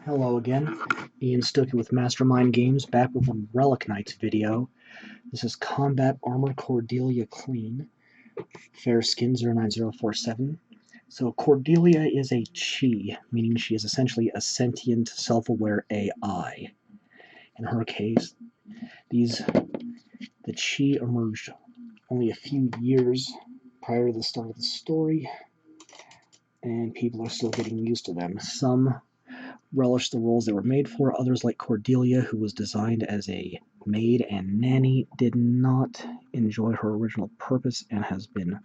Hello again, Ian Stuckey with Mastermind Games, back with a Relic Knights video. This is Combat Armor Cordelia Clean, fair skin 09047. So Cordelia is a chi, meaning she is essentially a sentient, self-aware AI. In her case, the chi emerged only a few years prior to the start of the story, and people are still getting used to them. Some relish the roles they were made for. Others, like Cordelia, who was designed as a maid and nanny, did not enjoy her original purpose and has been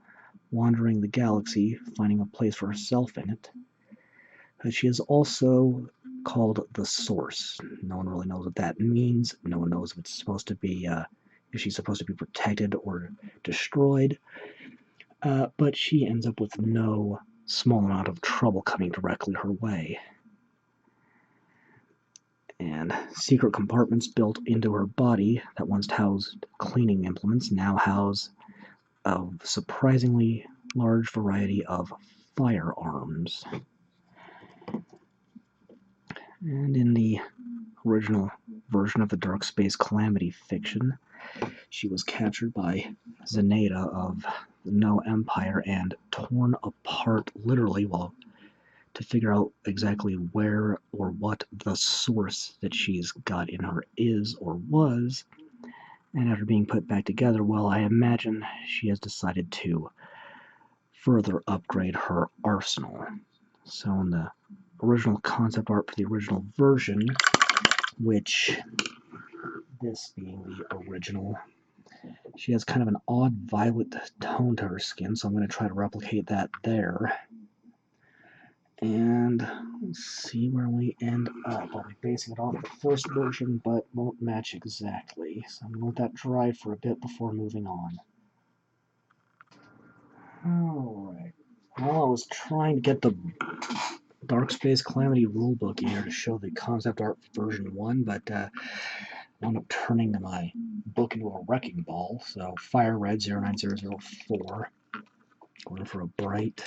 wandering the galaxy, finding a place for herself in it. She is also called the Source. No one really knows what that means. No one knows if it's supposed to be, if she's supposed to be protected or destroyed. But she ends up with no small amount of trouble coming directly her way. And secret compartments built into her body that once housed cleaning implements now house a surprisingly large variety of firearms. And in the original version of the Dark Space Calamity fiction, she was captured by Zenaida of the No Empire and torn apart literally to figure out exactly where or what the source that she's got in her is or was. And after being put back together, well, I imagine she has decided to further upgrade her arsenal. So in the original concept art for the original version, which this being the original, she has kind of an odd violet tone to her skin, so I'm going to try to replicate that there. And let's see where we end up. I'll be basing it off the first version, but won't match exactly. So I'm going to let that dry for a bit before moving on. Alright. Well, I was trying to get the Dark Space Calamity rulebook here to show the concept art for version 1, but I wound up turning my book into a wrecking ball. So Fire Red 09004. Going for a bright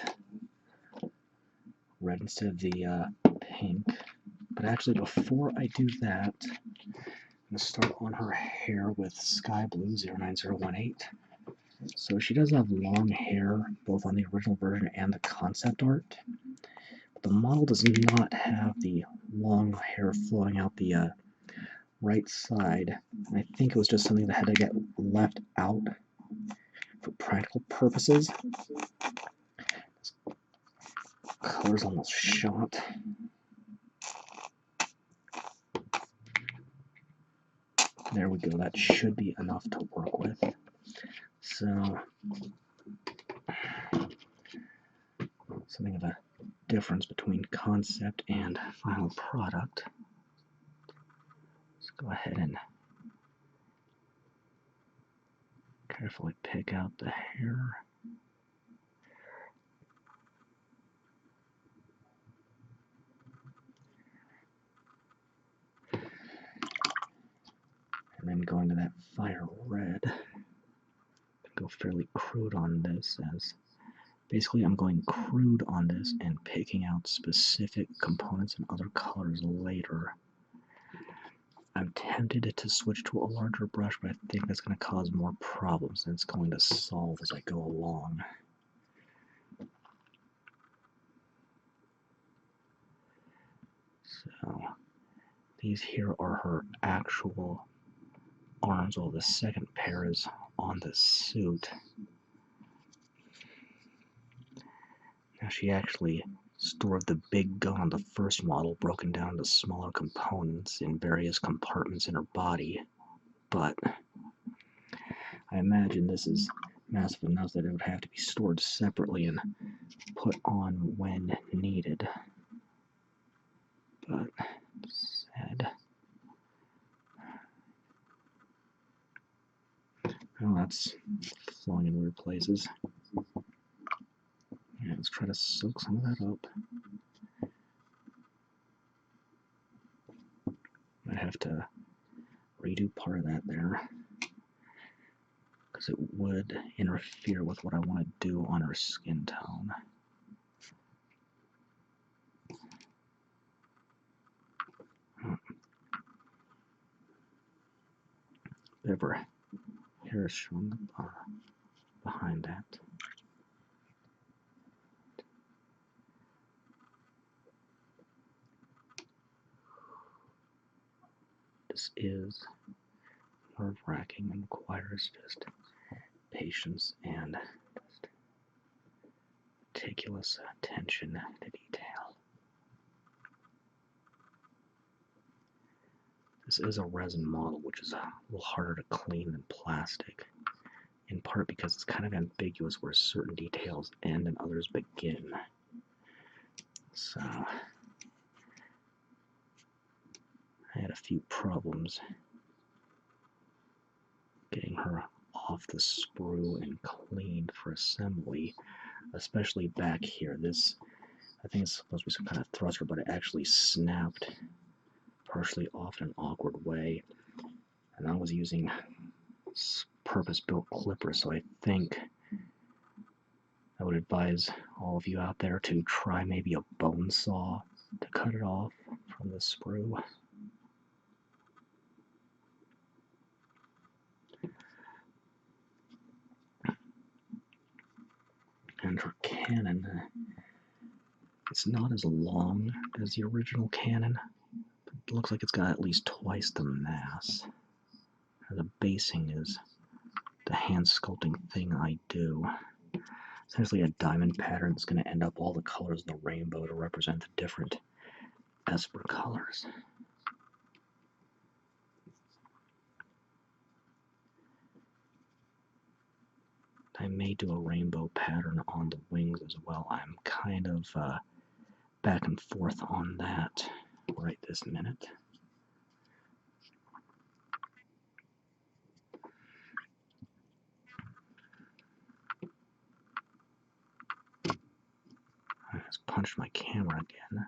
red instead of the pink. But actually, before I do that, I'm going to start on her hair with Sky Blue 09018. So she does have long hair, both on the original version and the concept art. But the model does not have the long hair flowing out the right side. And I think it was just something that had to get left out for practical purposes. This color's almost shot. There we go, that should be enough to work with. So, something of a difference between concept and final product. Let's go ahead and carefully pick out the hair. And then go into that fire red. Go fairly crude on this, as basically I'm going crude on this and picking out specific components and other colors later. I'm tempted to switch to a larger brush, but I think that's going to cause more problems than it's going to solve as I go along. So these here are her actual arms, while the second pair is on the suit. Now she actually stored the big gun on the first model broken down into smaller components in various compartments in her body, but I imagine this is massive enough that it would have to be stored separately and put on when needed. But sad. Oh, that's flowing in weird places. Yeah, let's try to soak some of that up. Might have to redo part of that there, because it would interfere with what I want to do on her skin tone. of her hair is showing behind that. This is nerve-wracking and requires just patience and just meticulous attention to detail. This is a resin model, which is a little harder to clean than plastic, in part because it's kind of ambiguous where certain details end and others begin. So I had a few problems getting her off the sprue and cleaned for assembly, especially back here. This, I think it's supposed to be some kind of thruster, but it actually snapped partially off in an awkward way. And I was using purpose-built clippers, so I think I would advise all of you out there to try maybe a bone saw to cut it off from the sprue. And her cannon, it's not as long as the original cannon, but it looks like it's got at least twice the mass. The basing is the hand sculpting thing I do. Essentially a diamond pattern that's going to end up all the colors in the rainbow to represent the different Esper colors. I may do a rainbow pattern on the wings as well. I'm kind of back and forth on that right this minute. I just punched my camera again.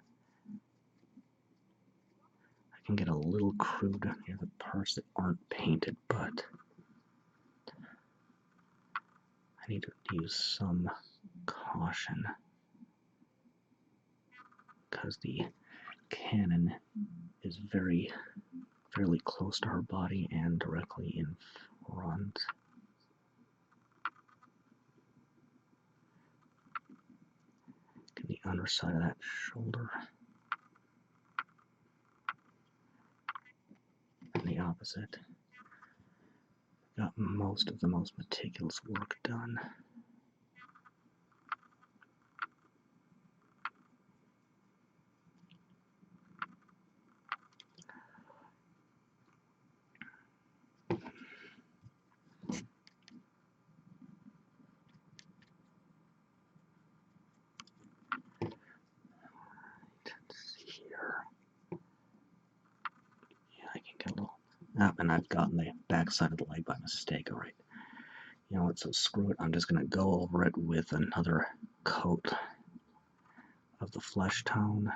I can get a little crude near the parts that aren't painted, but I need to use some caution because the cannon is fairly close to her body and directly in front. Get the underside of that shoulder. And the opposite. Got most of the most meticulous work done. And I've gotten the back side of the leg by mistake. Alright. You know what, so screw it. I'm just going to go over it with another coat of the flesh tone.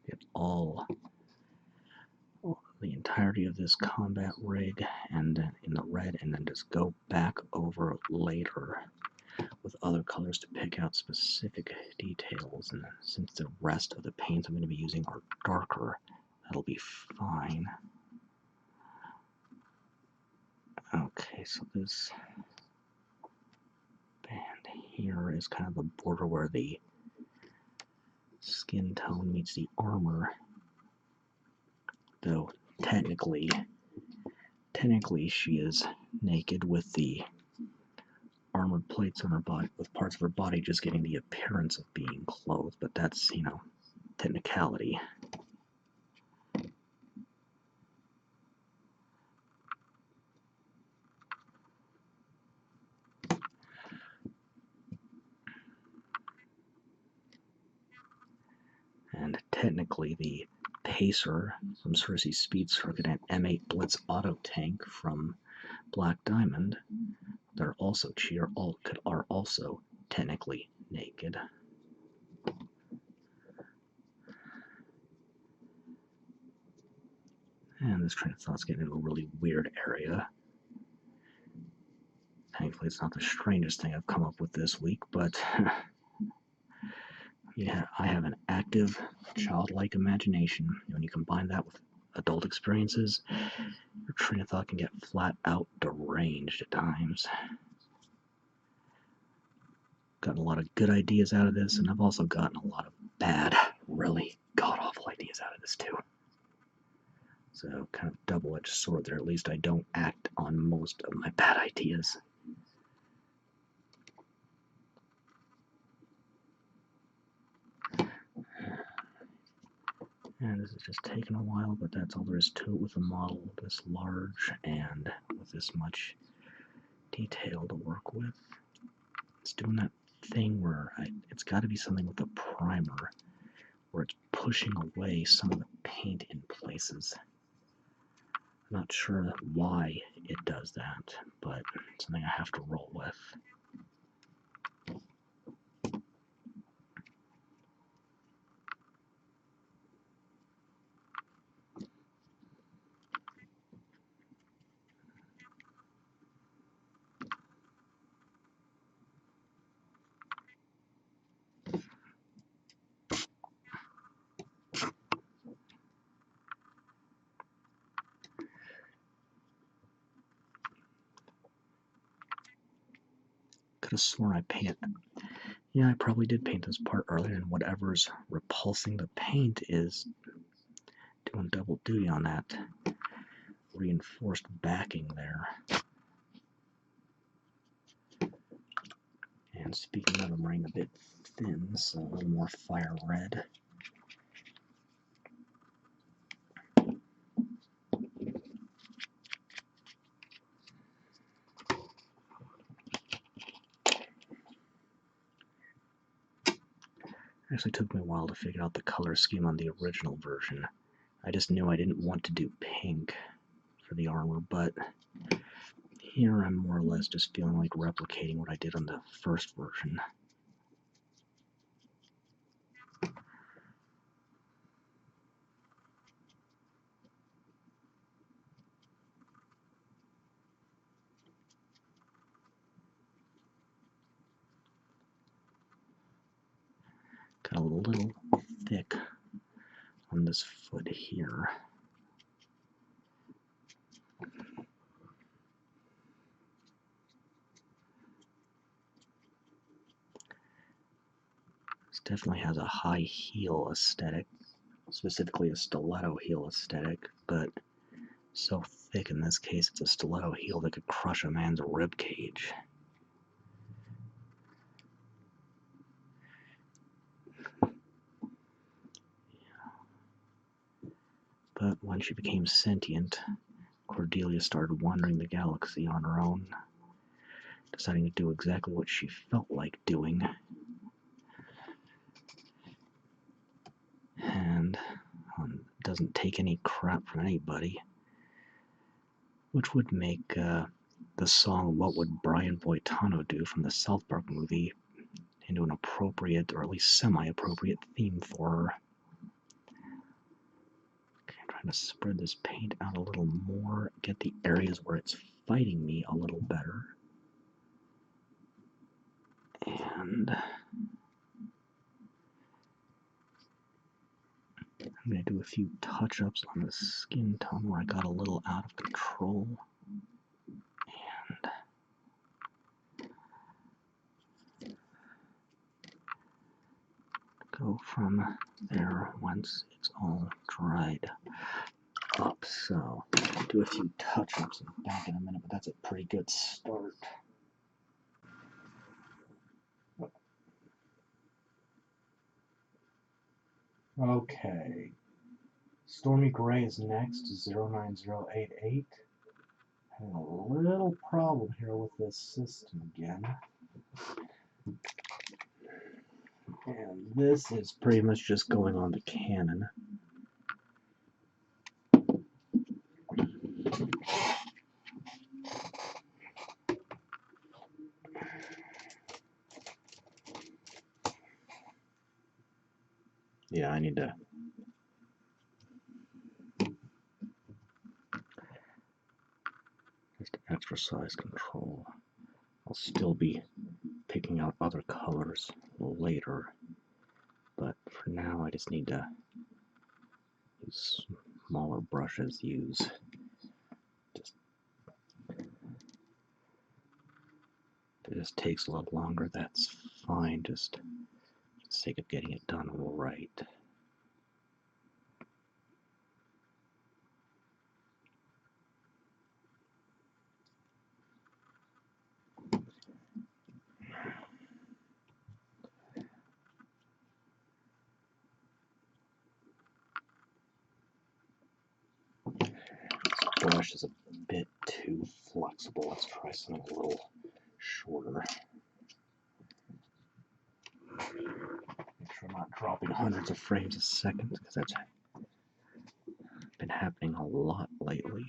Get all the entirety of this combat rig and in the red, and then just go back over later with other colors to pick out specific details. And since the rest of the paints I'm going to be using are darker, that'll be fine. Okay, so this band here is kind of the border where the skin tone meets the armor, though technically she is naked with the armored plates on her body, with parts of her body just giving the appearance of being clothed, but that's, you know, technicality. And technically the Pacer from Cersei's Speed Circuit and M8 Blitz Auto Tank from Black Diamond, they're also are also technically naked. And this train of thought's getting into a really weird area. Thankfully, it's not the strangest thing I've come up with this week, but yeah, I have an active, childlike imagination. When you combine that with adult experiences, your train of thought can get flat out deranged at times. Gotten a lot of good ideas out of this, and I've also gotten a lot of bad, really god-awful ideas out of this too. So, kind of double-edged sword there. At least I don't act on most of my bad ideas. And this is just taking a while, but that's all there is to it with a model this large and with this much detail to work with. It's doing that thing where it's got to be something with the primer, where it's pushing away some of the paint in places. I'm not sure why it does that, but it's something I have to roll with. Could have sworn I painted. Yeah, I probably did paint this part earlier, and whatever's repulsing the paint is doing double duty on that reinforced backing there. And speaking of, I'm running a bit thin, so a little more fire red. It actually took me a while to figure out the color scheme on the original version. I just knew I didn't want to do pink for the armor, but here I'm more or less just feeling like replicating what I did on the first version. Got a little thick on this foot here. This definitely has a high heel aesthetic, specifically a stiletto heel aesthetic, but so thick in this case it's a stiletto heel that could crush a man's rib cage. But when she became sentient, Cordelia started wandering the galaxy on her own, deciding to do exactly what she felt like doing. And doesn't take any crap from anybody, which would make the song "What Would Brian Boitano Do" from the South Park movie into an appropriate, or at least semi-appropriate, theme for her. Okay, I'm trying to spread this paint out a little more, get the areas where it's fighting me a little better. And I'm going to do a few touch-ups on the skin tone where I got a little out of control. And go from there once it's all dried up. So do a few touch-ups and back in a minute, but that's a pretty good start. Okay. Stormy Gray is next, 09088. Having a little problem here with this system again. And this is pretty much just going on the cannon. Yeah, I need to exercise control. I'll still be picking out other colors later, but for now I just need to use smaller brushes. If it just takes a little longer, that's fine, just for the sake of getting it done right. This brush is a bit too flexible. Let's try something a little shorter. Make sure I'm not dropping hundreds of frames a second, because that's been happening a lot lately.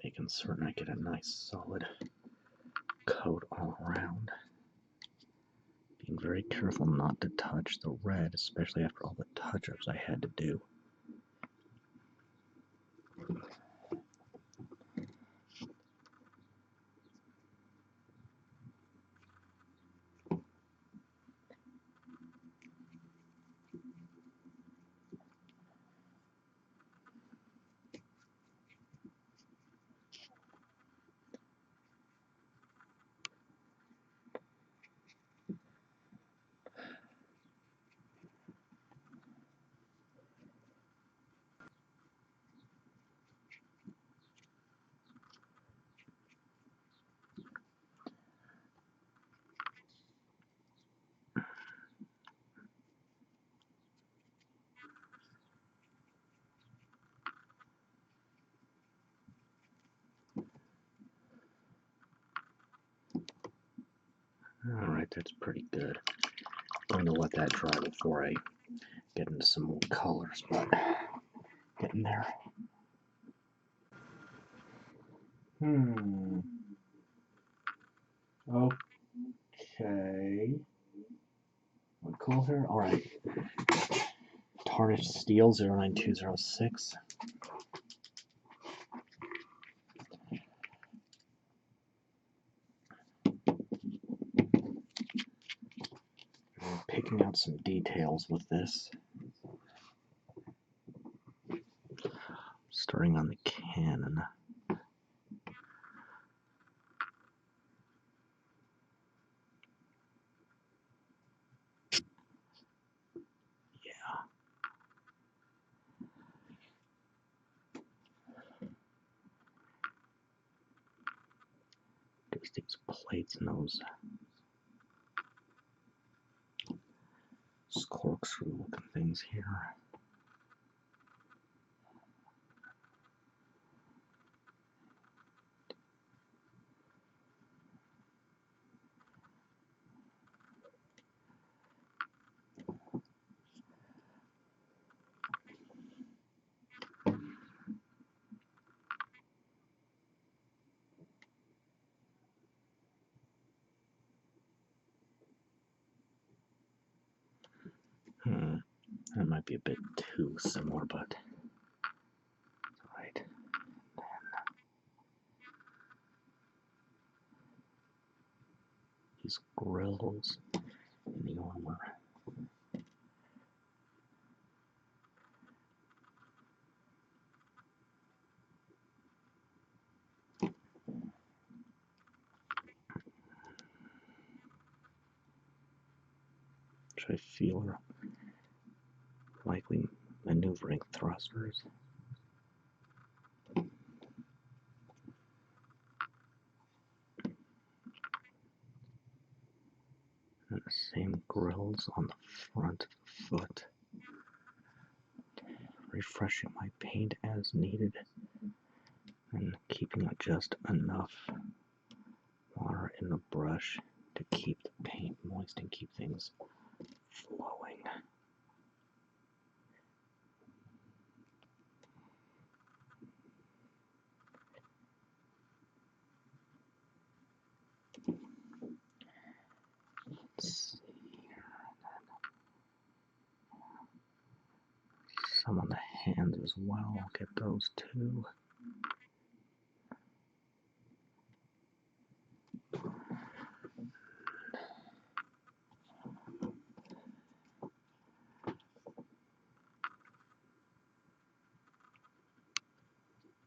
Making certain I get a nice solid coat all around. Being very careful not to touch the red, especially after all the touch-ups I had to do. Alright, that's pretty good. I'm going to let that dry before I get into some more colors, but getting there. Okay. What cool here? Alright. Tarnished Steel 09206. I'm picking out some details with this. Starting on the cannon. There's these plates and those corkscrew looking things here. That might be a bit too similar, but alright. These grills in the armor. Which I feel are likely maneuvering thrusters. And the same grills on the front of the foot. Refreshing my paint as needed and keeping just enough water in the brush to keep the paint moist and keep things flowing. some on the hands as well. I'll get those too.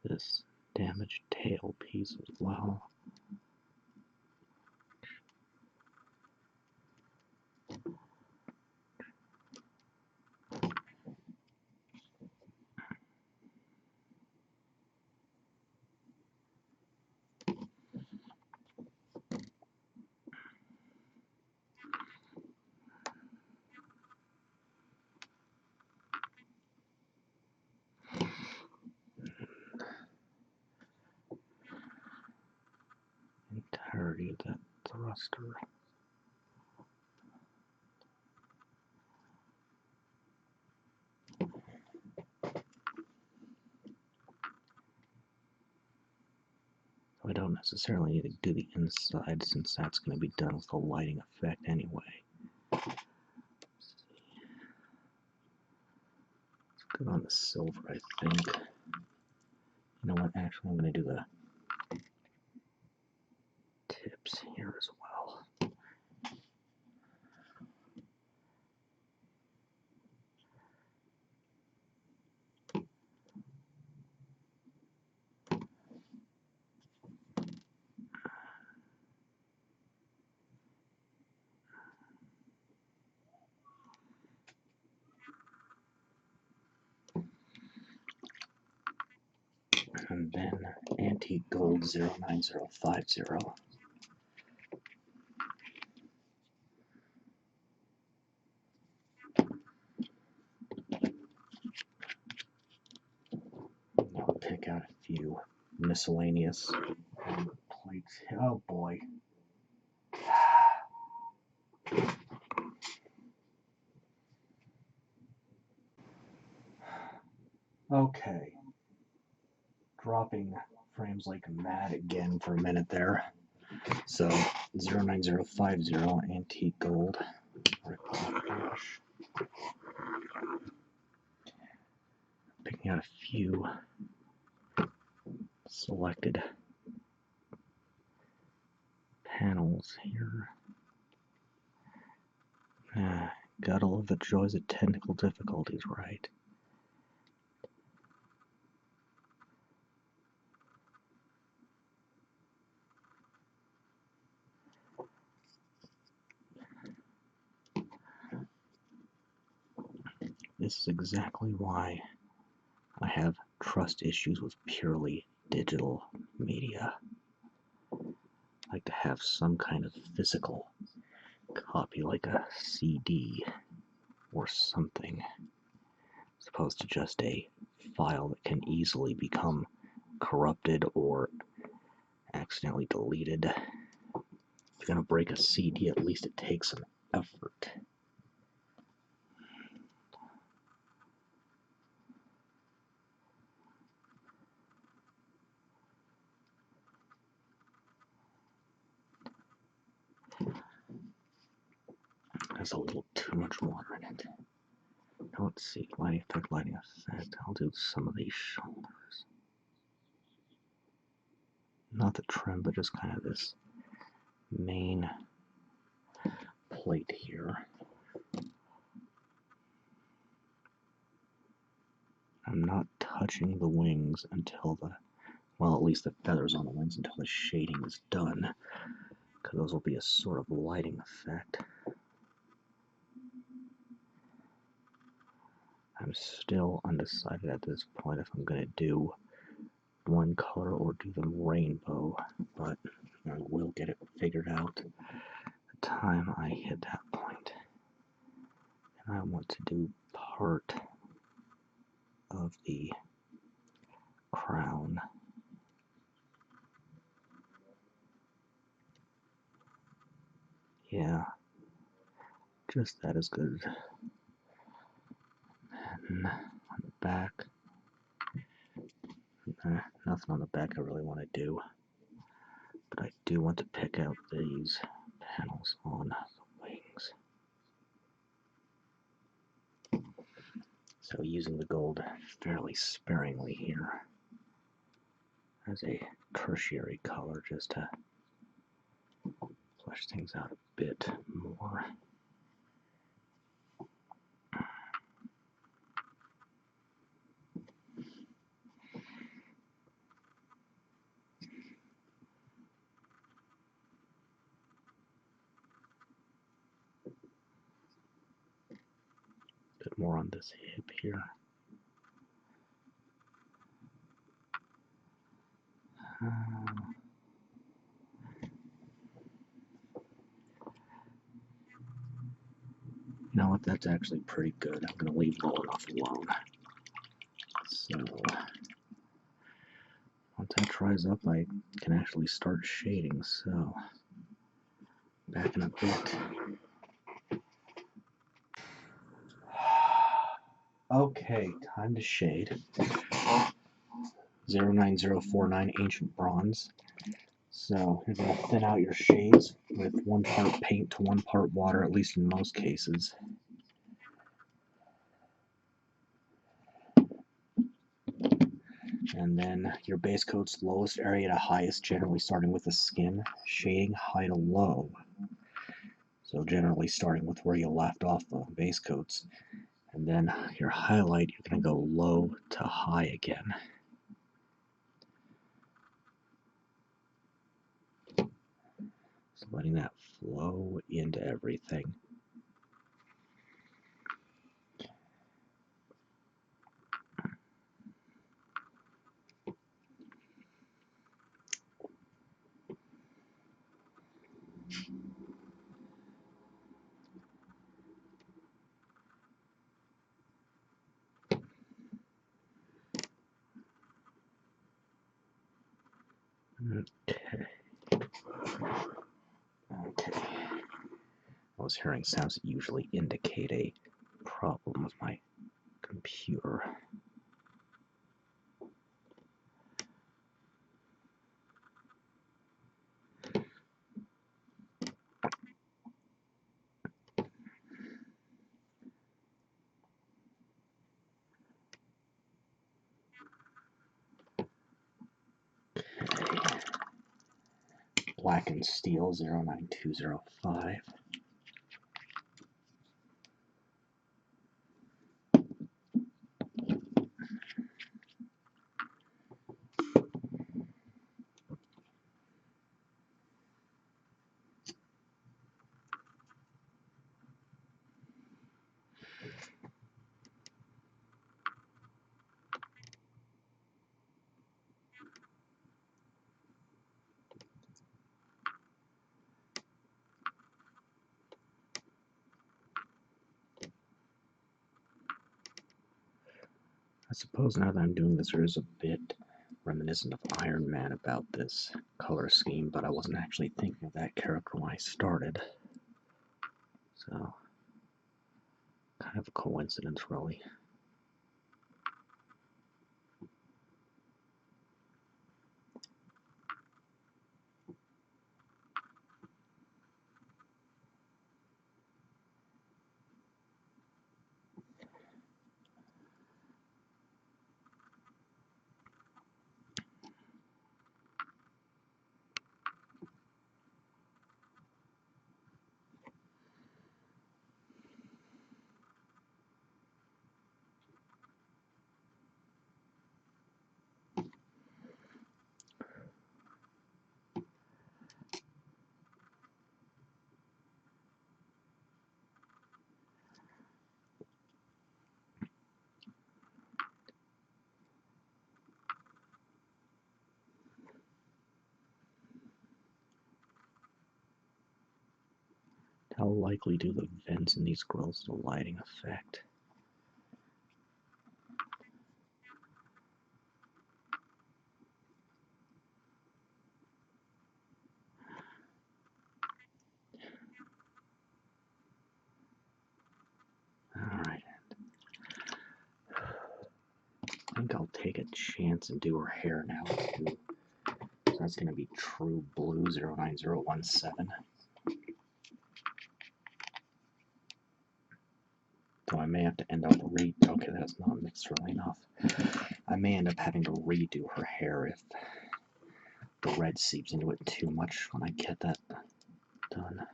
This damaged tail piece as well. Entirety of that thruster. I don't necessarily need to do the inside since that's going to be done with the lighting effect anyway. Let's go on the silver, I think. You know what, actually I'm going to do the tips here as well. And then antique gold 09050. I'll pick out a few miscellaneous plates. Oh boy. Okay. Dropping frames like mad again for a minute there. So 09050 antique gold. Picking out a few selected panels here. Gotta love the joys of technical difficulties, right? This is exactly why I have trust issues with purely digital media. I like to have some kind of physical copy, like a CD or something, as opposed to just a file that can easily become corrupted or accidentally deleted. If you're going to break a CD, at least it takes some effort. There's a little too much water in it. Now let's see, lighting effect. I'll do some of these shoulders. Not the trim, but just kind of this main plate here. I'm not touching the wings until well, at least the feathers on the wings until the shading is done, because those will be a sort of lighting effect. I'm still undecided at this point if I'm going to do one color or do them rainbow, but I will get it figured out the time I hit that point. And I want to do part of the crown. Yeah, just that is good. And on the back, nothing on the back I really want to do, but I do want to pick out these panels on the wings. So using the gold fairly sparingly here as a tertiary color just to flesh things out a bit more. Bit more on this hip here. You know what, that's actually pretty good. I'm going to leave low enough alone. So, once that dries up, I can actually start shading. So, back in a bit. Okay, time to shade. 09049 Ancient Bronze. So you're going to thin out your shades with 1 part paint to 1 part water, at least in most cases. And then your base coat's lowest area to highest, generally starting with the skin, shading high to low. So generally starting with where you left off the base coats. And then your highlight, you're going to go low to high again. So letting that flow into everything. Okay. I was hearing sounds that usually indicate a problem with my computer. Blackened Steel 09205. I suppose now that I'm doing this, there is a bit reminiscent of Iron Man about this color scheme, but I wasn't actually thinking of that character when I started. So, kind of a coincidence, really. How likely do the vents in these grills the lighting effect? Alright. I think I'll take a chance and do her hair now too. So that's going to be True Blue 09017. So I may have to end up okay, that's not mixed really enough. I may end up having to redo her hair if the red seeps into it too much when I get that done.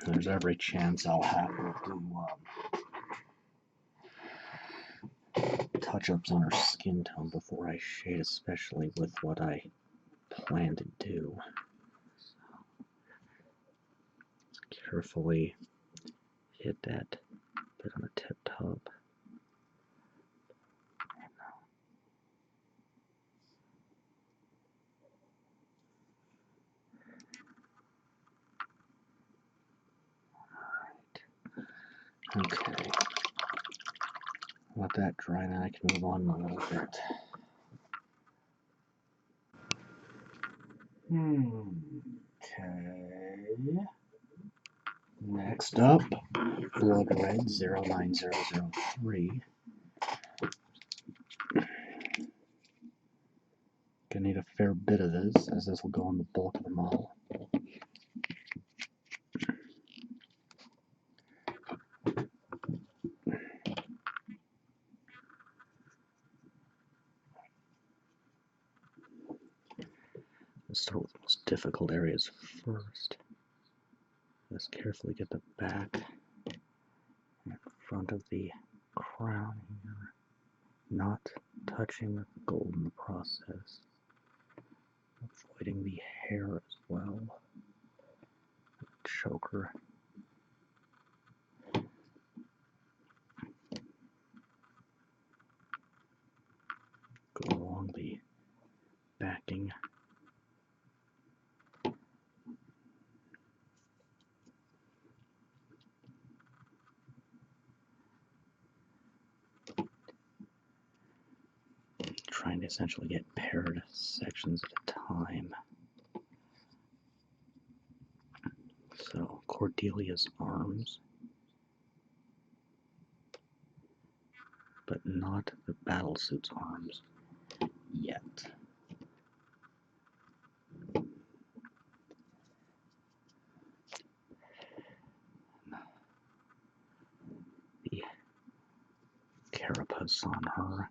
There's every chance I'll have to do touch-ups on her skin tone before I shade, especially with what I plan to do. Let's carefully hit that bit on the tip top. Okay. Let that dry, now I can move on a little bit. Okay. Next up, Blood Red 09003. Gonna need a fair bit of this, as this will go on the bulk of the model. Let's start with the most difficult areas first. Let's carefully get the back and front of the crown here, not touching the gold in the process. Avoiding the hair as well. Choker. Go along the backing. Trying to essentially get paired sections at a time. So, Cordelia's arms, but not the battlesuit's arms yet. The carapace on her,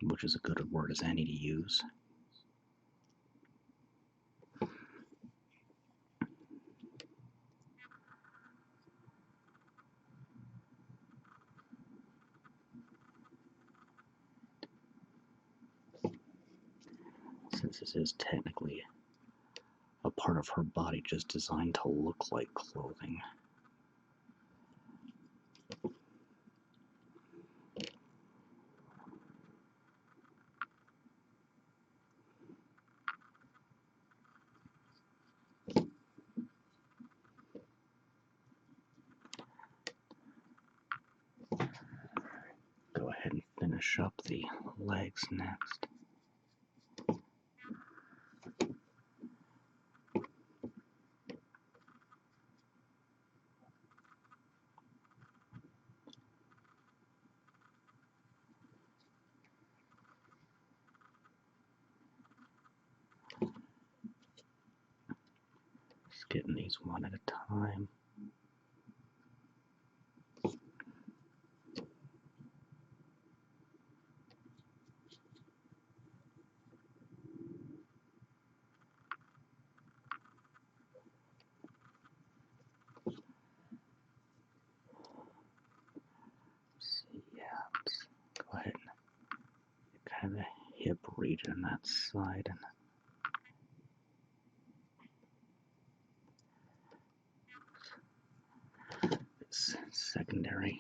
which is a good word as any to use. Since this is technically a part of her body just designed to look like clothing. Go ahead and finish up the legs next. Just getting these one at a time. Go ahead and get kind of the hip region on that side. And this secondary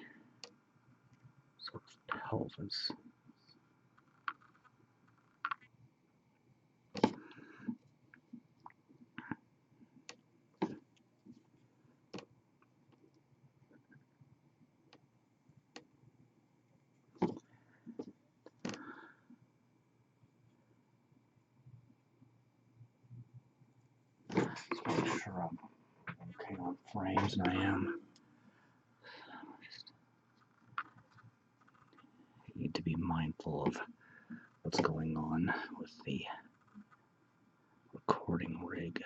sort of pelvis. Just make sure I'm okay on frames, and I am. Just need to be mindful of what's going on with the recording rig.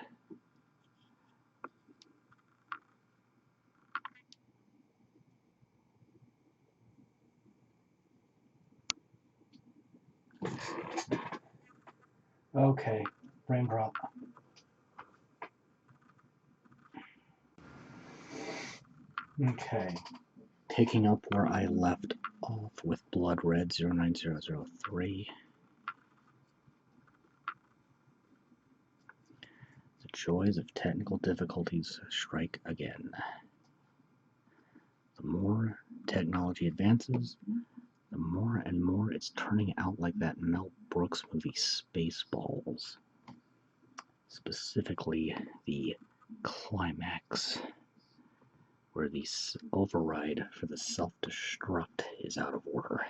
Okay, raindrop. Okay, picking up where I left off with Blood Red 09003. The joys of technical difficulties strike again. The more technology advances, the more and more it's turning out like that Mel Brooks movie Spaceballs. Specifically, the climax, where the override for the self-destruct is out of order.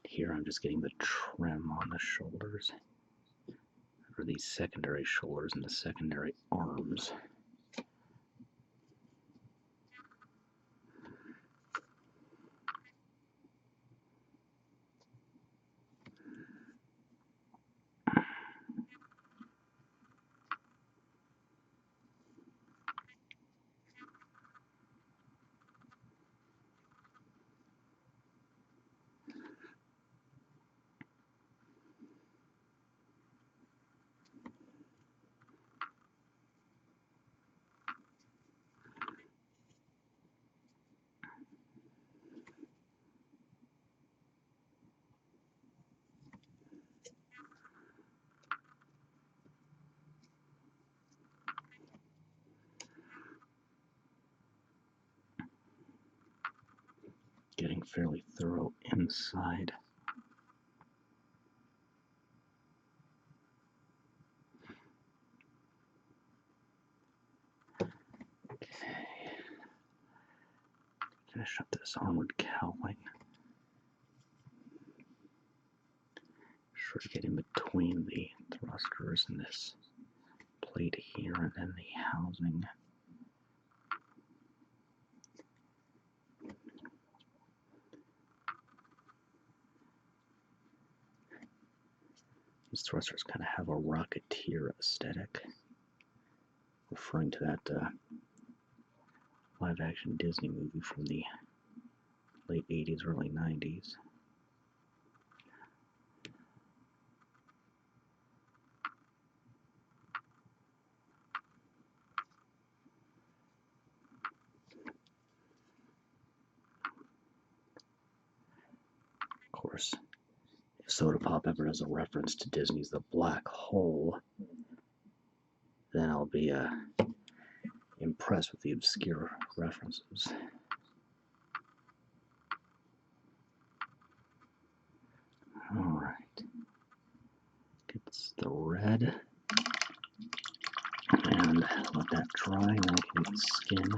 Here I'm just getting the trim on the shoulders, or the secondary shoulders and the secondary arms. Getting fairly thorough inside. Okay. Finish up this armored cowling. Sure to get in between the thrusters and this plate here, and then the housing. These thrusters kind of have a Rocketeer aesthetic, referring to that live-action Disney movie from the late 80s, early 90s. Of course, if Soda Pop ever has a reference to Disney's The Black Hole, then I'll be impressed with the obscure references. Alright. Gets the red. And let that dry, and then I can get the skin.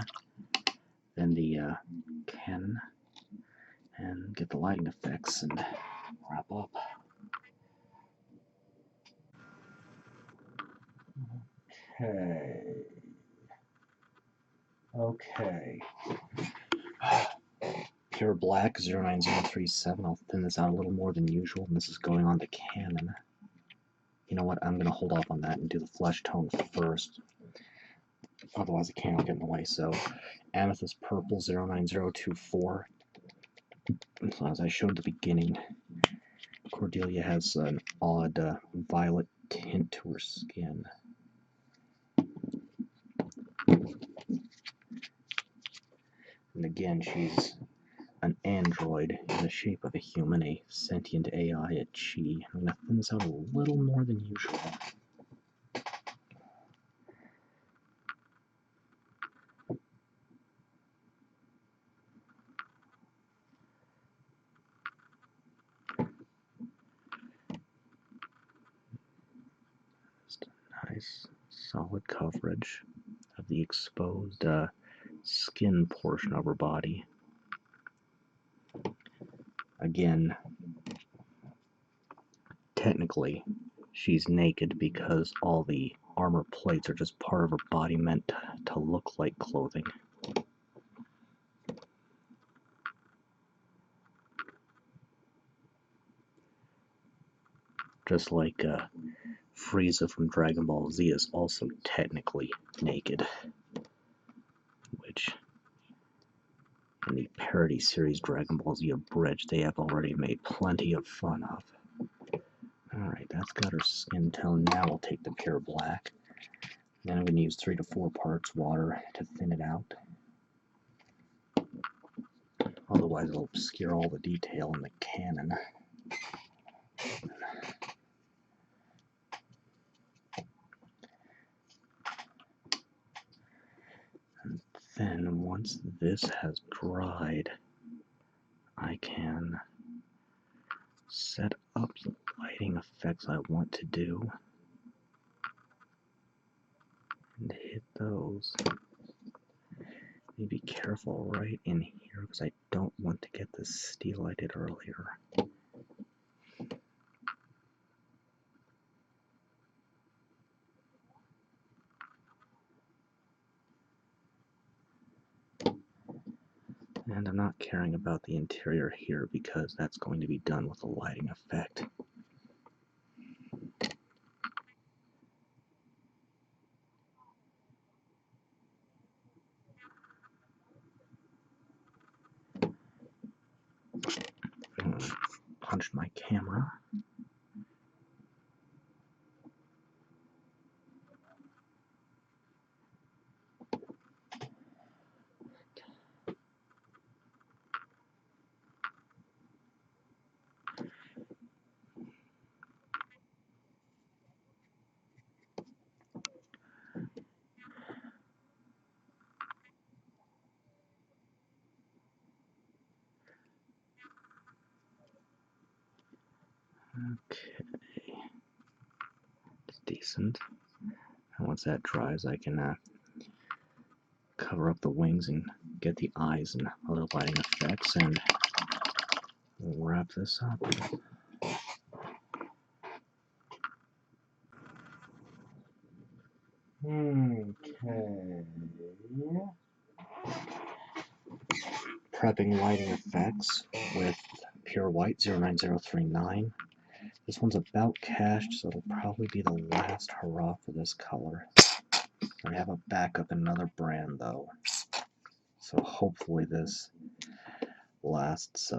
Then the can. And get the lighting effects and wrap up. Okay. Pure Black 09037. I'll thin this out a little more than usual, and this is going on the cannon. You know what? I'm going to hold off on that and do the flesh tone first. Otherwise, the can will get in the way. So, Amethyst Purple 09024. So as I showed at the beginning, Cordelia has an odd violet tint to her skin. And again, she's an android in the shape of a human, a sentient AI, a chi. I'm going to thin this out a little more than usual. Just a nice, solid coverage of the exposed skin portion of her body. Again, technically, she's naked because all the armor plates are just part of her body meant to look like clothing. Just like Frieza from Dragon Ball Z is also technically naked, which In the parody series Dragon Ball Z Abridged, they have already made plenty of fun of. Alright, that's got her skin tone. Now we'll take the pure black. Then I'm going to use 3 to 4 parts water to thin it out. Otherwise it'll obscure all the detail in the cannon. And then once this has dried, I can set up the lighting effects I want to do and hit those. Be careful right in here because I don't want to get the steel I did earlier. And I'm not caring about the interior here because that's going to be done with a lighting effect. Punch my camera. Okay, it's decent. And once that dries, I can cover up the wings and get the eyes and other lighting effects, and we'll wrap this up. Okay. Prepping lighting effects with pure white 09039. This one's about cached, so it'll probably be the last hurrah for this color. I have a backup in another brand though, so hopefully this lasts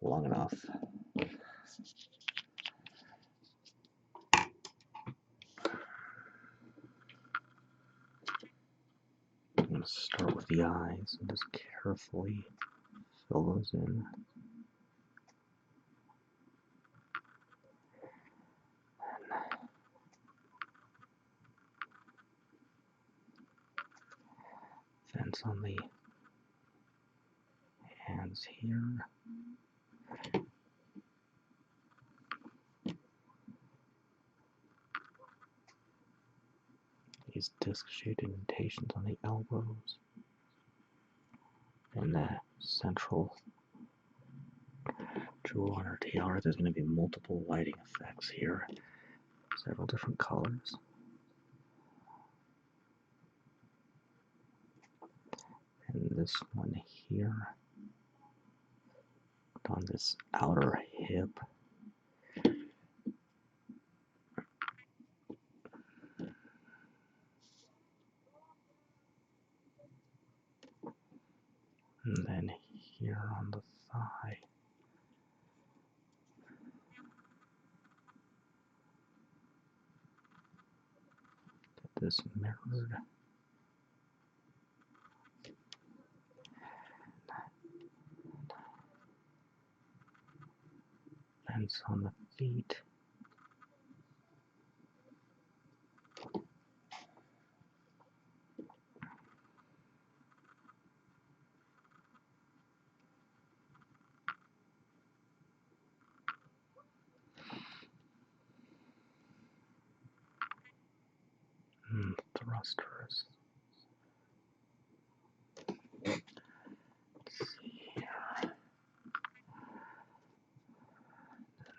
long enough. I'm going to start with the eyes and just carefully fill those in. Fence on the hands here. These disc-shaped indentations on the elbows. And the central jewel on her tiara. There's going to be multiple lighting effects here. Several different colors. And this one here. On this outer hip. And then here on the thigh. Get this mirrored. Fence on the feet. Thrusters. Let's see here. In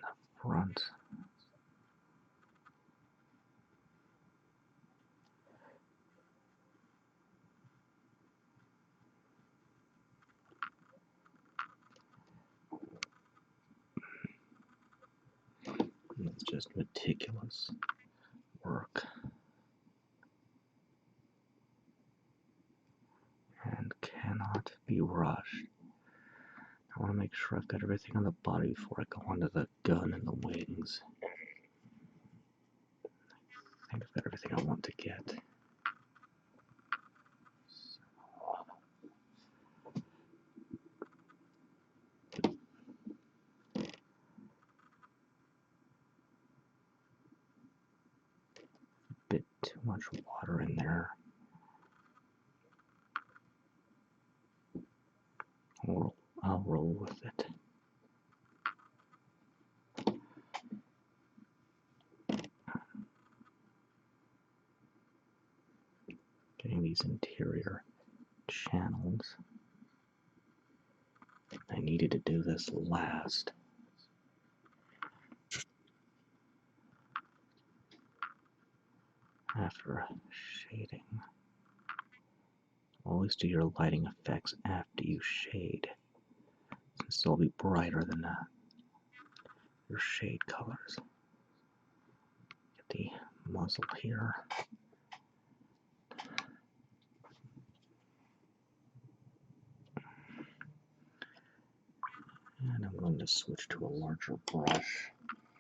the front. It's just meticulous work. And cannot be rushed. I want to make sure I've got everything on the body before I go onto the gun and the wings. I think I've got everything I want to get. Bit too much water in there. I'll roll with it. Getting these interior channels. I needed to do this last. After shading. Always do your lighting effects after you shade. Since they'll be brighter than your shade colors. Get the muzzle here. And I'm going to switch to a larger brush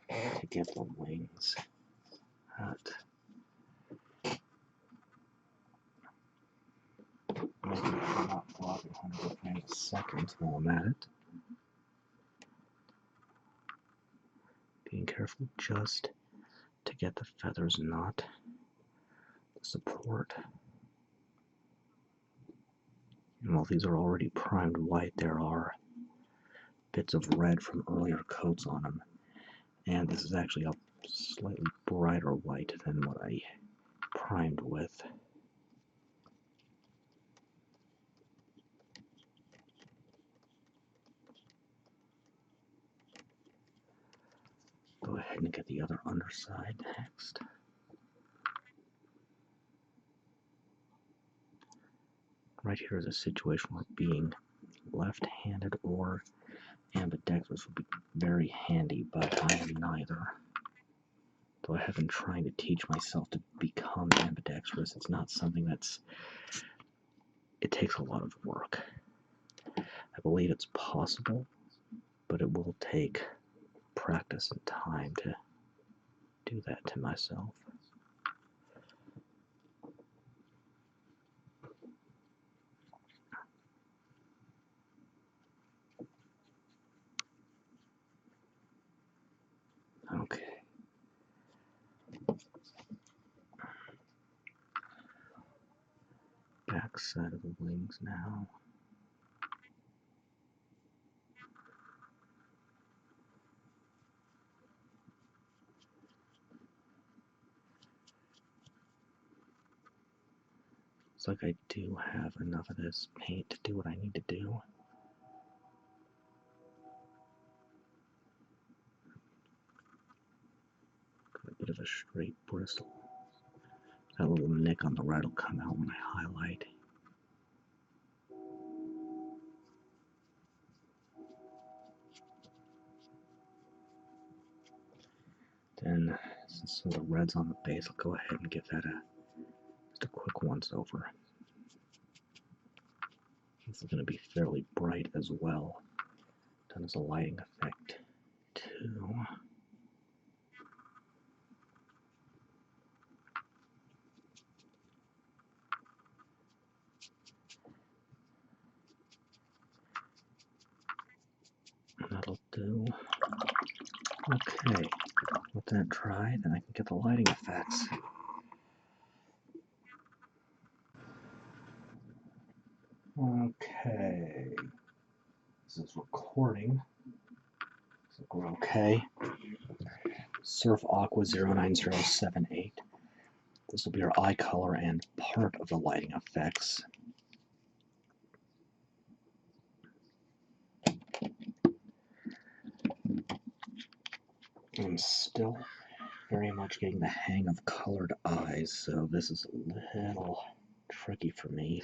to get the wings out. Maybe I'm not flopping 100 frames a second while I'm at it. Being careful just to get the feathers not to support. And while these are already primed white, there are bits of red from earlier coats on them. And this is actually a slightly brighter white than what I primed with. Go ahead and get the other underside next. Right here is a situation where being left-handed or ambidextrous would be very handy, but I am neither. Though I have been trying to teach myself to become ambidextrous, it's not something it takes a lot of work. I believe it's possible, but it will take practice and time to do that to myself. Okay. Back side of the wings now. Looks like I do have enough of this paint to do what I need to do. Got a bit of a straight bristle. That little nick on the right will come out when I highlight. Then, since some of the red's on the base, I'll go ahead and give that just a quick once over. This is going to be fairly bright as well, done as a lighting effect too. That'll do. Okay, let that dry, then I can get the lighting effects. Okay, this is recording. So we're okay. Surf Aqua 09078. This will be our eye color and part of the lighting effects. I'm still very much getting the hang of colored eyes, so this is a little tricky for me.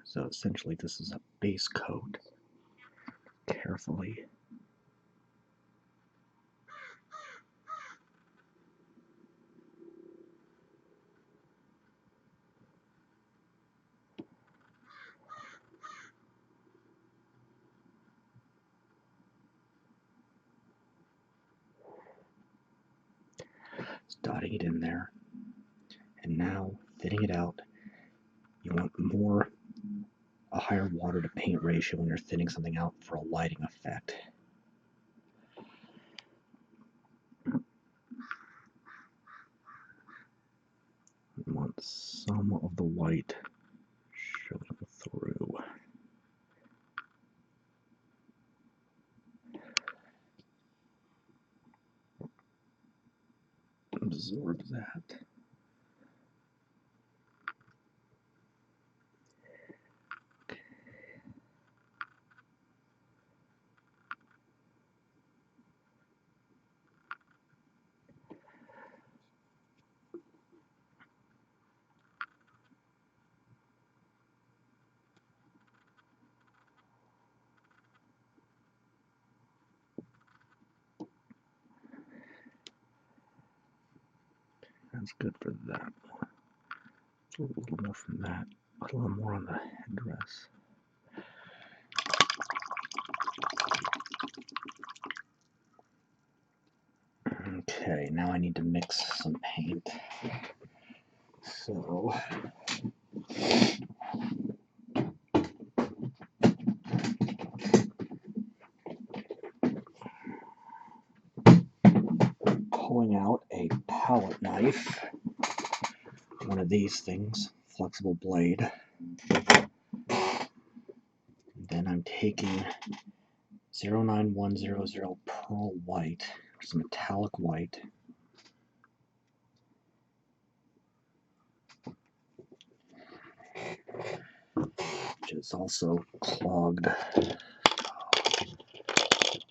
So essentially this is a base coat. Carefully. Just dotting it in there. And now, thinning it out, you want a higher water to paint ratio when you're thinning something out for a lighting effect. You want some of the white showing through. Absorb that. That's good for that one. A little more from that. Put a little more on the headdress. Okay, now I need to mix some paint. So pulling out a palette knife, one of these things, flexible blade. Then I'm taking 09100 Pearl White, which is metallic white. Which is also clogged.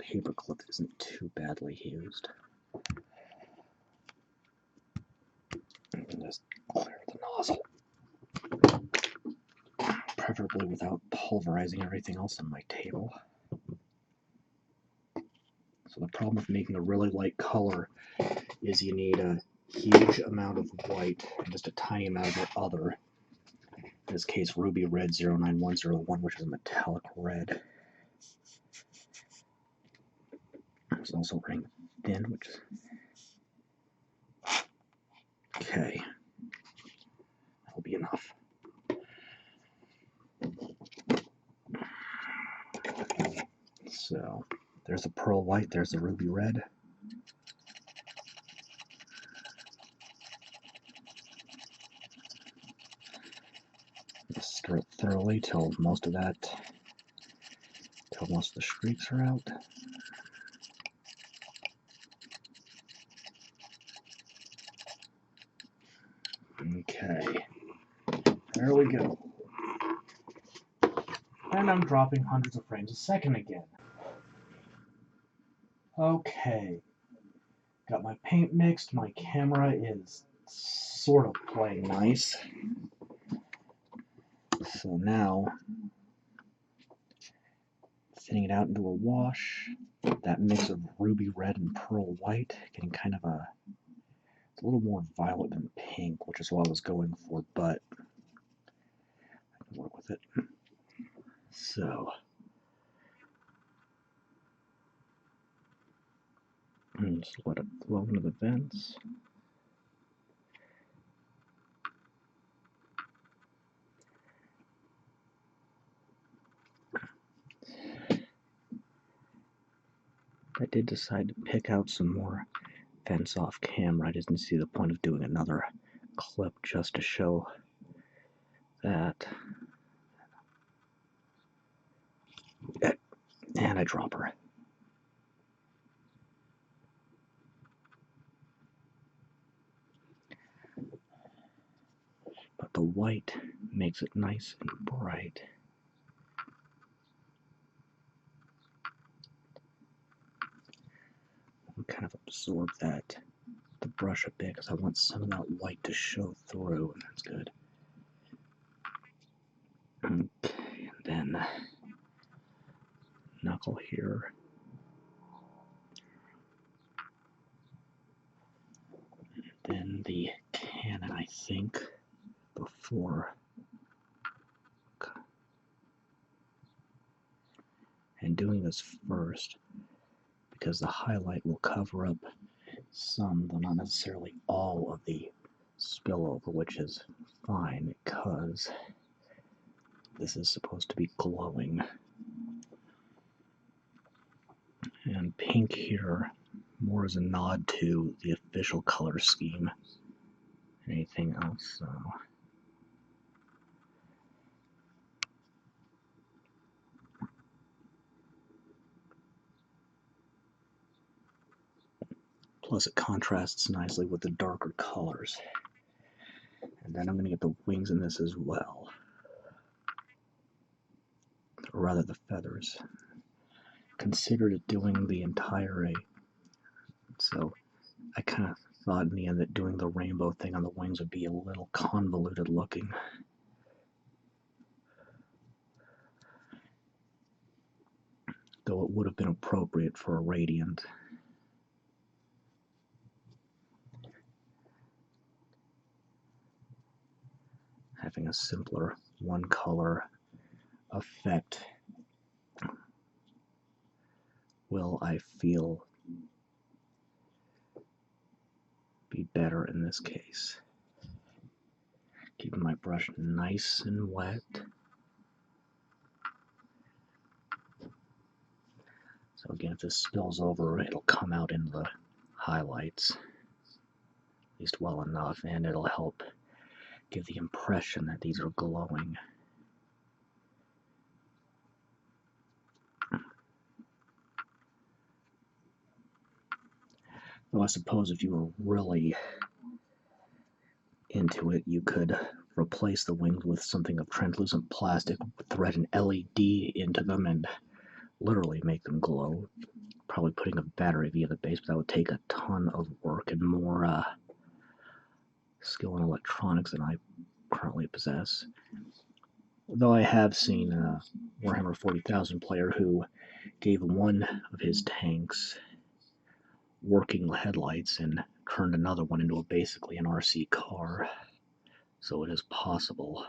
Paperclip isn't too badly used. And just clear the nozzle. Preferably without pulverizing everything else on my table. So the problem with making a really light color is you need a huge amount of white and just a tiny amount of your other. In this case, Ruby Red 09101, which is a metallic red. It's also running thin, which is okay. That'll be enough. So there's a pearl white, there's a ruby red. Just stir it thoroughly till most of the streaks are out. Okay, there we go. And I'm dropping hundreds of frames a second again. Okay, got my paint mixed, my camera is sort of playing nice. So now, thinning it out into a wash, that mix of ruby red and pearl white, getting kind of a little more violet than pink, which is what I was going for, but I can work with it. So, and just let it flow into the vents. I did decide to pick out some more vents off camera. I didn't see the point of doing another clip just to show that. And I drop her. But the white makes it nice and bright. I'll kind of absorb the brush a bit because I want some of that white to show through, and that's good. Okay, and then knuckle here. Then the cannon, I think, before. And doing this first because the highlight will cover up some, though not necessarily all, of the spillover, which is fine because this is supposed to be glowing. And pink here more as a nod to the official color scheme than anything else. So plus it contrasts nicely with the darker colors. And then I'm going to get the wings in this as well. Or rather the feathers. Considered doing the entire A. So I kind of thought in the end that doing the rainbow thing on the wings would be a little convoluted looking. Though it would have been appropriate for a Radiant. Having a simpler one color effect will, I feel, be better in this case. Keeping my brush nice and wet. So again, if this spills over, it'll come out in the highlights, at least well enough, and it'll help give the impression that these are glowing. Though I suppose if you were really into it, you could replace the wings with something of translucent plastic, thread an LED into them, and literally make them glow. Probably putting a battery via the base, but that would take a ton of work and more skill in electronics than I currently possess. Though I have seen a Warhammer 40,000 player who gave one of his tanks working headlights and turned another one into basically an RC car. So it is possible.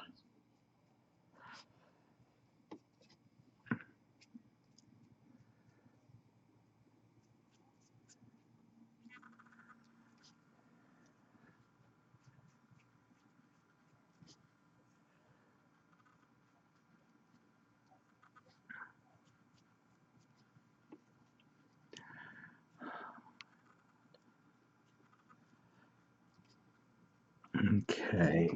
Okay.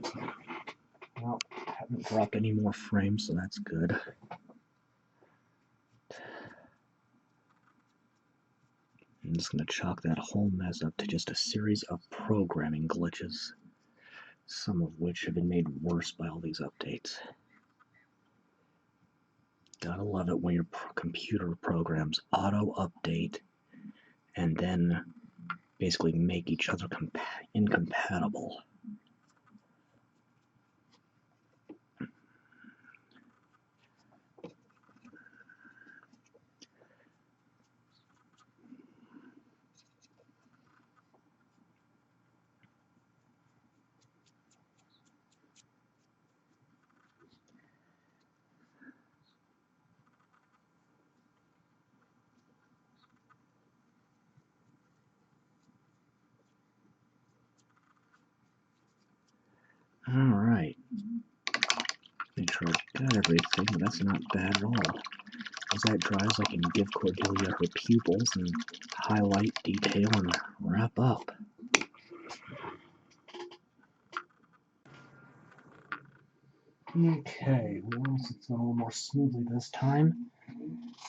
Well, I haven't dropped any more frames, so that's good. I'm just going to chalk that whole mess up to just a series of programming glitches, some of which have been made worse by all these updates. Gotta love it when your computer programs auto-update and then basically make each other incompatible. Alright. Make sure I've got everything, but that's not bad at all. As that dries, I can give Cordelia her pupils and highlight, detail, and wrap up. Okay, well, it's a little more smoothly this time.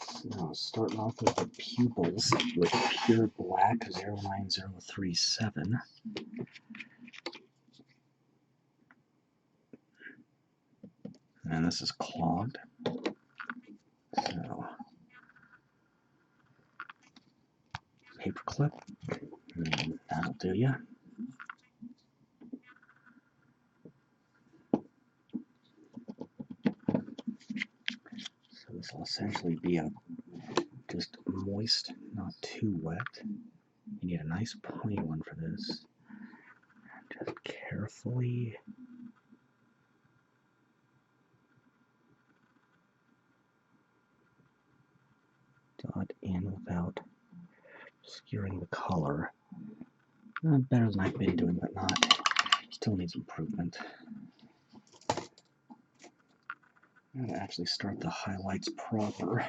So, starting off with the pupils with pure black 09037. And this is clogged. So, paper clip. And that'll do ya. So this will essentially be just moist, not too wet. You need a nice pointy one for this. And just carefully dot in without obscuring the color. Better than I've been doing, but not. Still needs improvement. I'm going to actually start the highlights proper.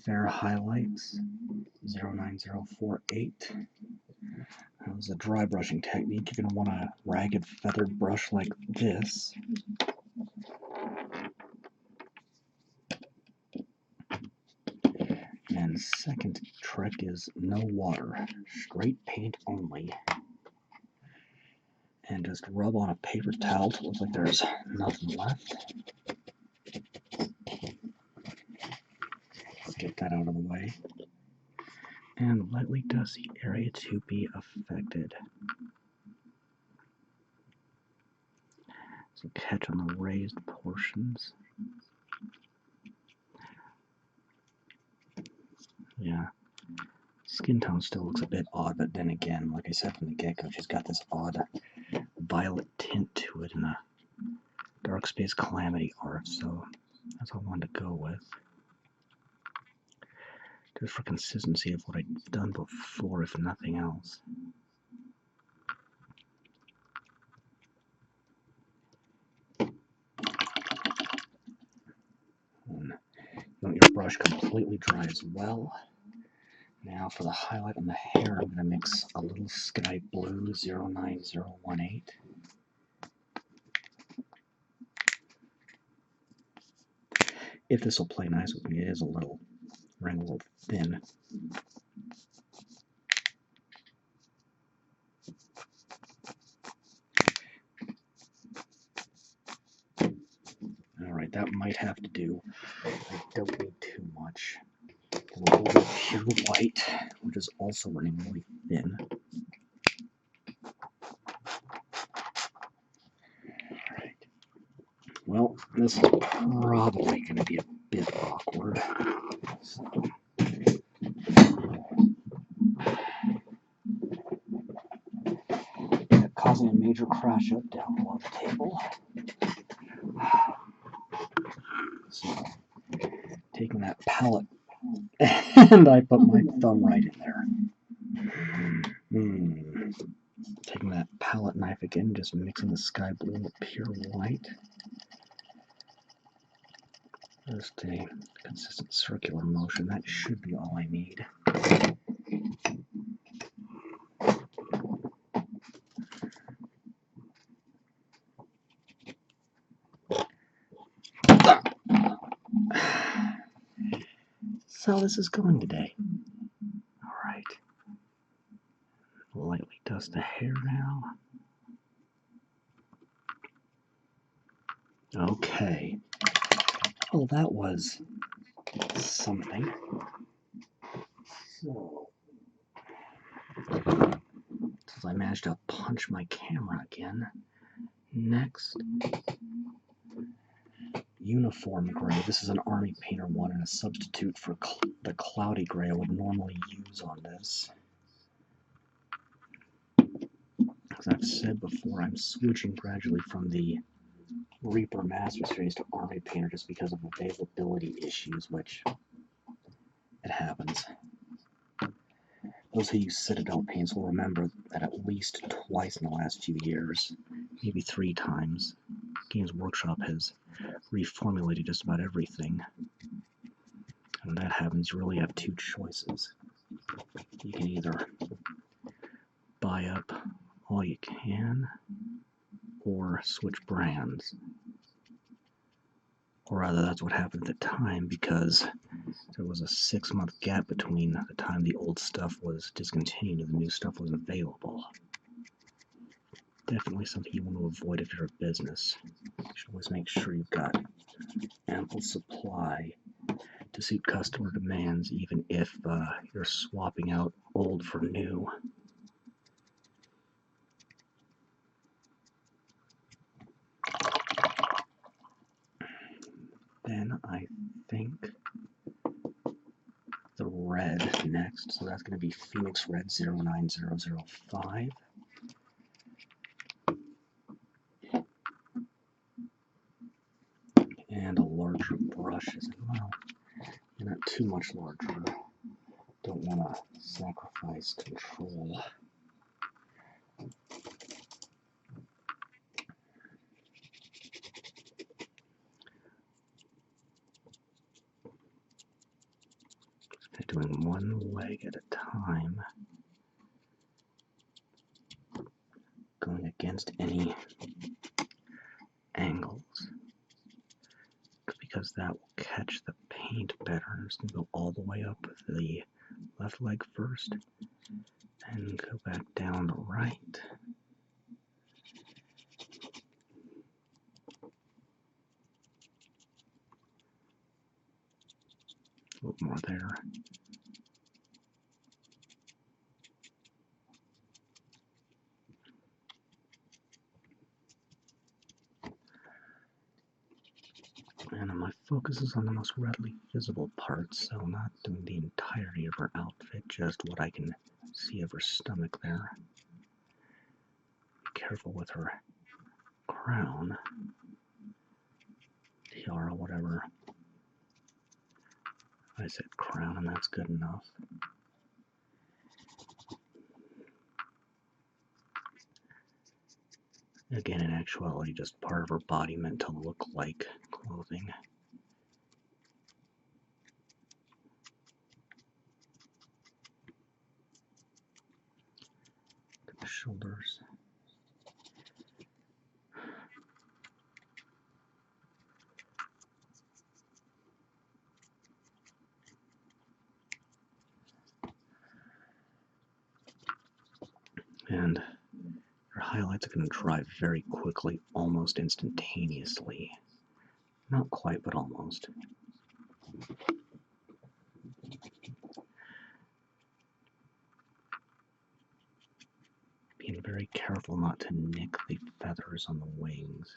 Fair highlights, 09048. That was a dry brushing technique. You're going to want a ragged feathered brush like this. And second trick is no water, straight paint only. And just rub on a paper towel till it looks like there's nothing left. Let's get that out of the way. And lightly dust the area to be affected. So catch on the raised portions. Yeah. Skin tone still looks a bit odd, but then again, like I said from the get-go, she's got this odd violet tint to it in the Dark Space Calamity art, so that's what I wanted to go with. Just for consistency of what I've done before, if nothing else. And you want your brush completely dry as well. Now for the highlight on the hair, I'm going to mix a little sky blue 09018. If this will play nice with me, it is a little thin. Alright, that might have to do. I don't need too much. A little bit of pure white, which is also running really thin. Alright. Well, this is probably going to be a bit awkward. So. Causing a major crash up down below the table. So, taking that palette, and I put my thumb right in there. Taking that palette knife again, just mixing the sky blue with pure white. Just a consistent circular motion. That should be all I need. So this is going today. Alright. Lightly dust the hair now. Okay. Well, that was something. So, since I managed to punch my camera again, next, Uniform Gray. This is an Army Painter one and a substitute for the Cloudy Gray I would normally use on this. As I've said before, I'm switching gradually from the Reaper Master Series to Army Painter just because of availability issues, which it happens. Those who use Citadel paints will remember that at least twice in the last few years, maybe 3 times, Games Workshop has reformulated just about everything. And when that happens, you really have 2 choices. You can either buy up all you can, or switch brands. Or rather, that's what happened at the time, because there was a 6-month gap between the time the old stuff was discontinued and the new stuff was available. Definitely something you want to avoid if you're a business. You should always make sure you've got ample supply to suit customer demands, even if you're swapping out old for new. Then I think the red next, so that's going to be Felix Red 09005. And a larger brush as well. Not too much larger. Don't want to sacrifice control. Doing one leg at a time, going against any angles, because that will catch the paint better. I'm just going to go all the way up with the left leg first, and go back down the right. A little more there. And my focus is on the most readily visible parts, so not doing the entirety of her outfit, just what I can see of her stomach there. Be careful with her crown, tiara, whatever. I said crown, and that's good enough. Again, in actuality, just part of her body meant to look like clothing. The shoulders. And her highlights are going to dry very quickly, almost instantaneously. Not quite, but almost. Being very careful not to nick the feathers on the wings.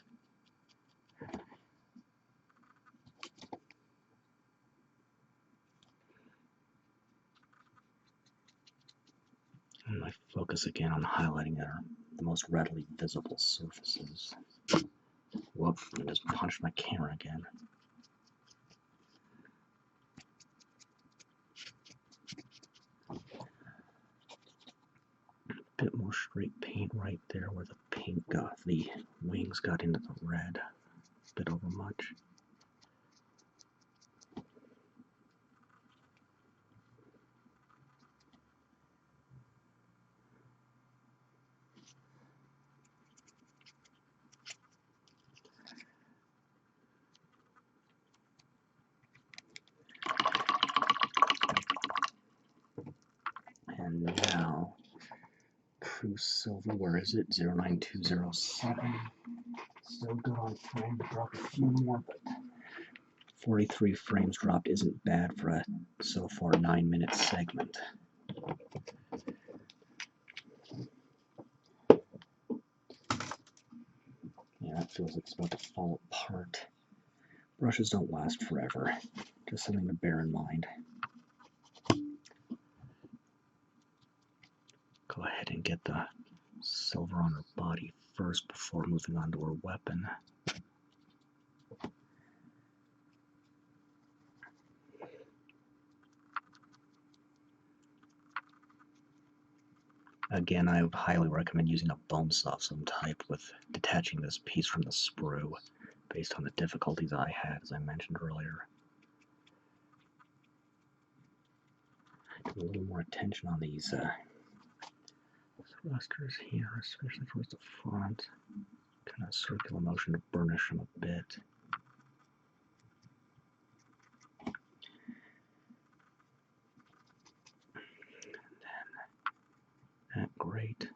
And I focus again on highlighting the most readily visible surfaces. Whoops, I just punched my camera again. Bit more straight paint right there where the paint got, the wings got into the red. A bit over much. And now, True Silver, where is it? 09207. Still good on frame, drop a few more, but 43 frames dropped isn't bad for a, so far, 9-minute segment. Yeah, that feels like it's about to fall apart. Brushes don't last forever, just something to bear in mind. Go ahead and get the silver on her body first before moving on to her weapon. Again, I would highly recommend using a bone saw of some type with detaching this piece from the sprue, based on the difficulties I had, as I mentioned earlier. A little more attention on these thrusters here, especially towards the front. Kind of circular motion to burnish them a bit. And then that grate.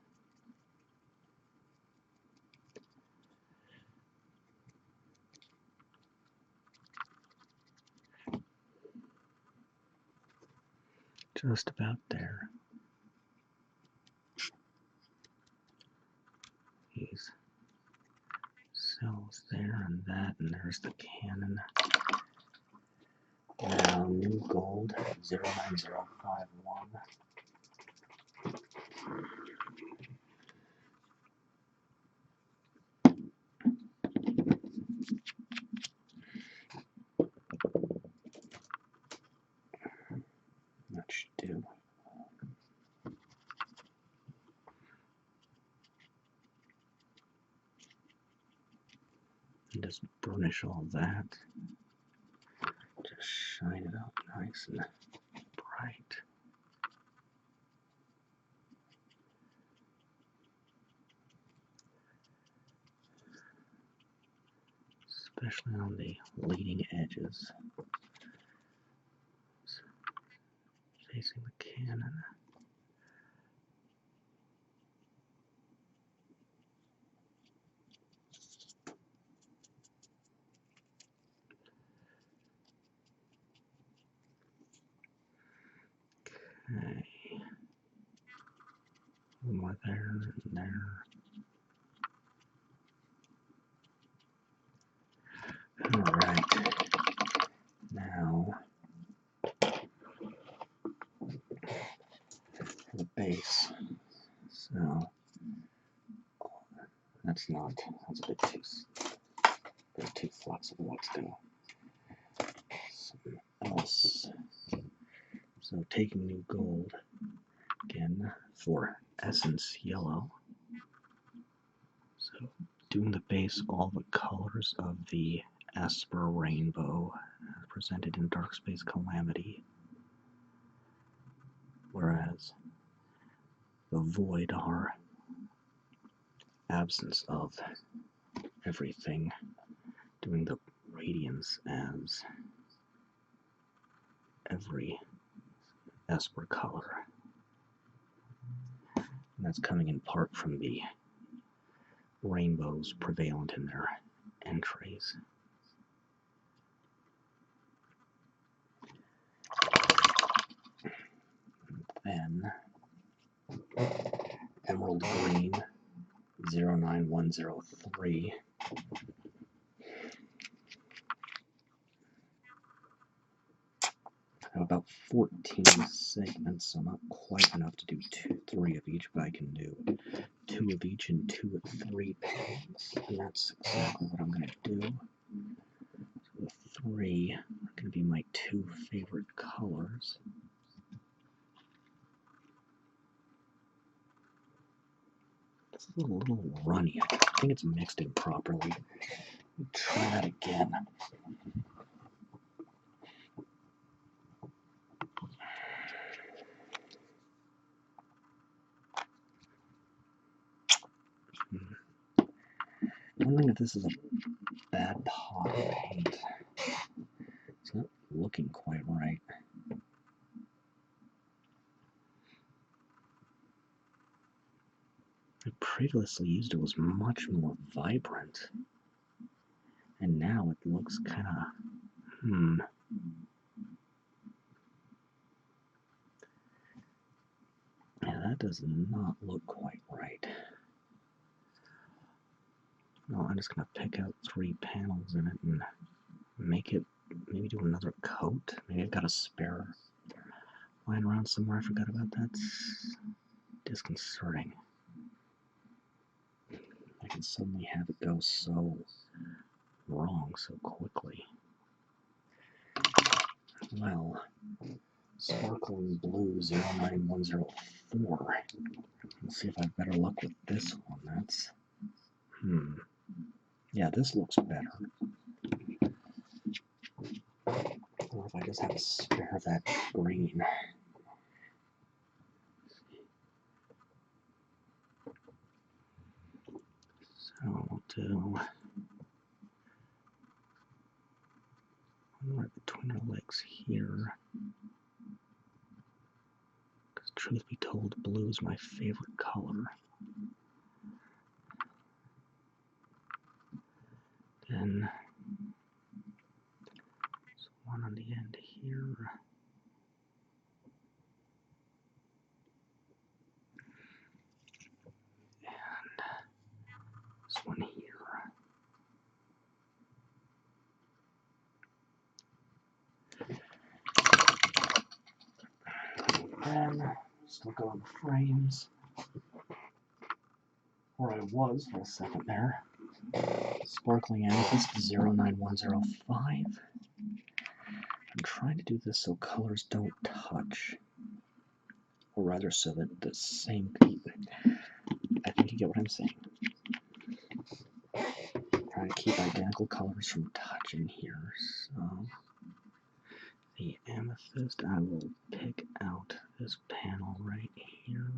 Just about there. These cells there and that, and there's the cannon. Now, new gold, 09051. That should do. just burnish all that. Just shine it up nice and bright. Especially on the leading edges. Facing the cannon. Okay. One more there and there. Alright. Now for the base. So that's a bit too flexible. Let's go something else. So taking new gold again for essence yellow. So doing the base all the colors of the Esper rainbow presented in Dark Space Calamity, whereas the void are absence of everything, doing the radiance as every Esper color. And that's coming in part from the rainbows prevalent in their entries. Then Emerald Green 09103. I have about 14 segments, so not quite enough to do 3 of each, but I can do 2 of each and 2 at 3 panels, and that's exactly what I'm going to do. So the 3 are going to be my 2 favorite colors. This is a little runny. I think it's mixed in properly. Try that again. I'm wondering if this is a bad pot of paint. It's not looking quite right. I previously used it was much more vibrant. And now it looks kind of, Yeah, that does not look quite right. No, I'm just going to pick out 3 panels in it and make it, maybe do another coat. Maybe I've got a spare lying around somewhere. I forgot about that. It's disconcerting. I can suddenly have it go so wrong so quickly. Well, Sparkling Blue 09104. Let's see if I have better luck with this one. That's, yeah, this looks better. Or if I just have to spare that green. So we'll do one right between her legs here. Because truth be told, blue is my favorite color. Then there's one on the end here. And this one here. Then still go on the frames. Or I was for a second there. Sparkling Amethyst 09105. I'm trying to do this so colors don't touch. Or rather so that the same, I think you get what I'm saying. trying to keep identical colors from touching here. So the Amethyst, I will pick out this panel right here.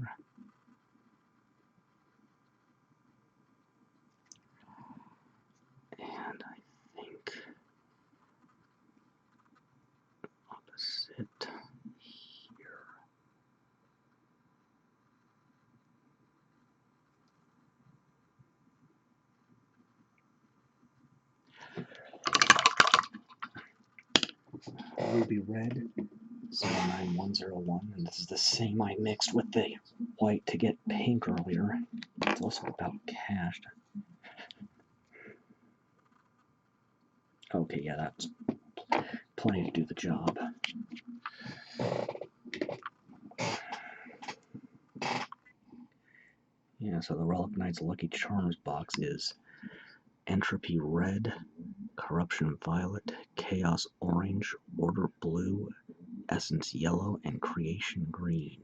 And I think opposite here. Ruby Red, 09101, and this is the same I mixed with the white to get pink earlier. It's also about cached. Okay, yeah, that's plenty to do the job. Yeah, so the Relic Knights Lucky Charms box is Entropy Red, Corruption Violet, Chaos Orange, Order Blue, Essence Yellow, and Creation Green.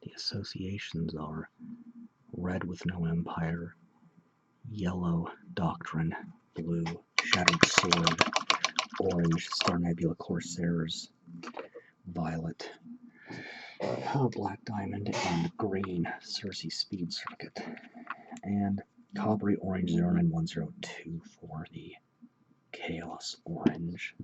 The associations are Red with no Empire, Yellow Doctrine, Blue Shattered Sword, Orange Star Nebula Corsairs, Violet Black Diamond, and Green Cersei Speed Circuit. And Coppery Orange 09102 for the Chaos Orange.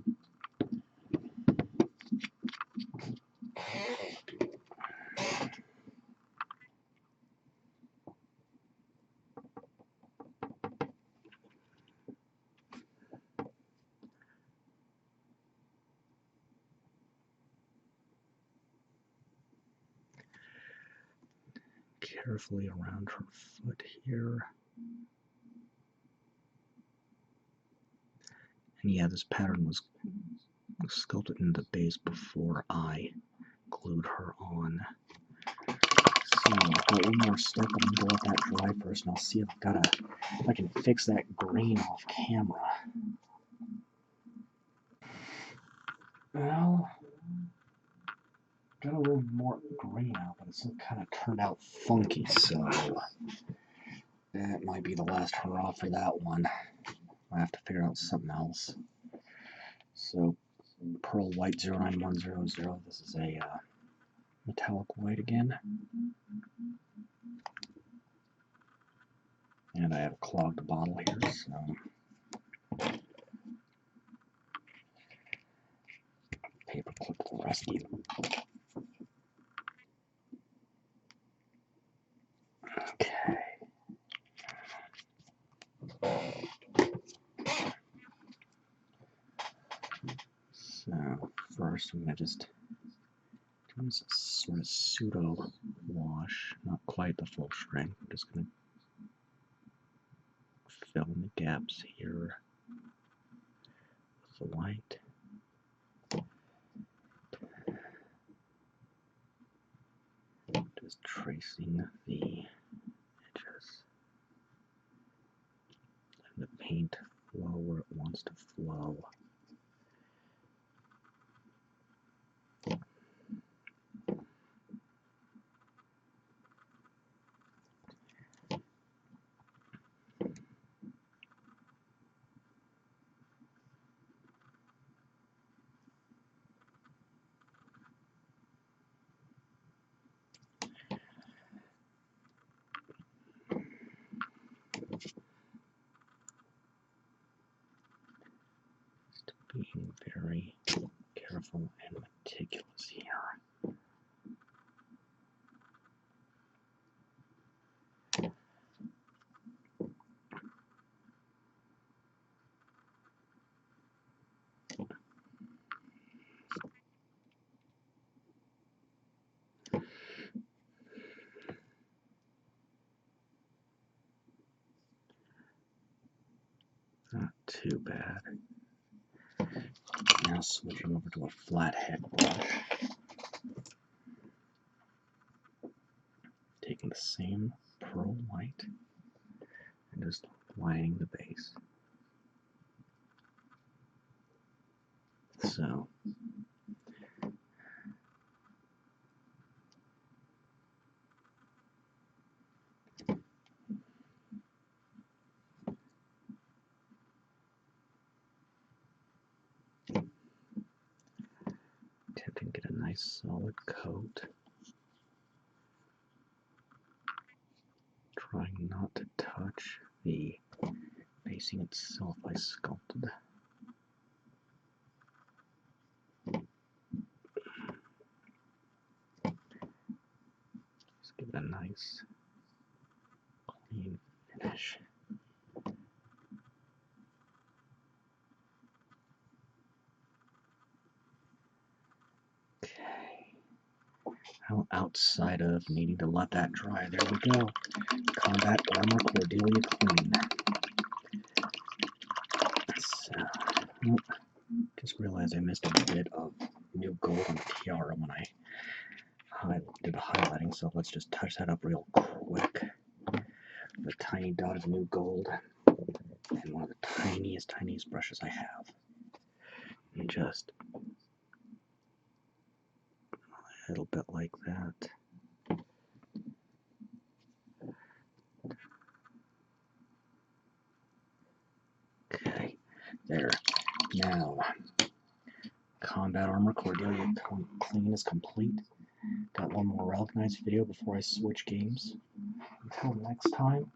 Carefully around her foot here. And yeah, this pattern was sculpted into the base before I glued her on. So I've got one more step. I'm gonna let that dry first, and I'll see if I can fix that green off camera. Well, got a little more green out, but it still kind of turned out funky, so that might be the last hurrah for that one. I have to figure out something else. So, Pearl White 09100, this is a metallic white again. And I have a clogged bottle here, so paperclip to the rescue. Okay. So first I'm gonna just do this sort of pseudo wash, not quite the full strength. I'm just gonna fill in the gaps here with the white. Just tracing the edges. And the paint flow where it wants to flow. Being very careful and meticulous here. Not too bad. Now switching over to a flathead brush. Taking the same pearl white and just lining the base. So nice solid coat. Trying not to touch the facing itself I sculpted. Just give it a nice clean finish. Well, outside of needing to let that dry, there we go. Combat Armor Cordelia Clean. So, just realized I missed a bit of new gold on the tiara when I did the highlighting, so let's just touch that up real quick. The tiny dot of new gold, and one of the tiniest brushes I have. And just a little bit like that. Okay, there. Now, Combat Armor Cordelia Clean is complete. Got one more Relic Knights video before I switch games. Until next time,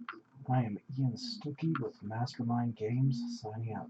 I am Ian Stuckey with Mastermind Games, signing out.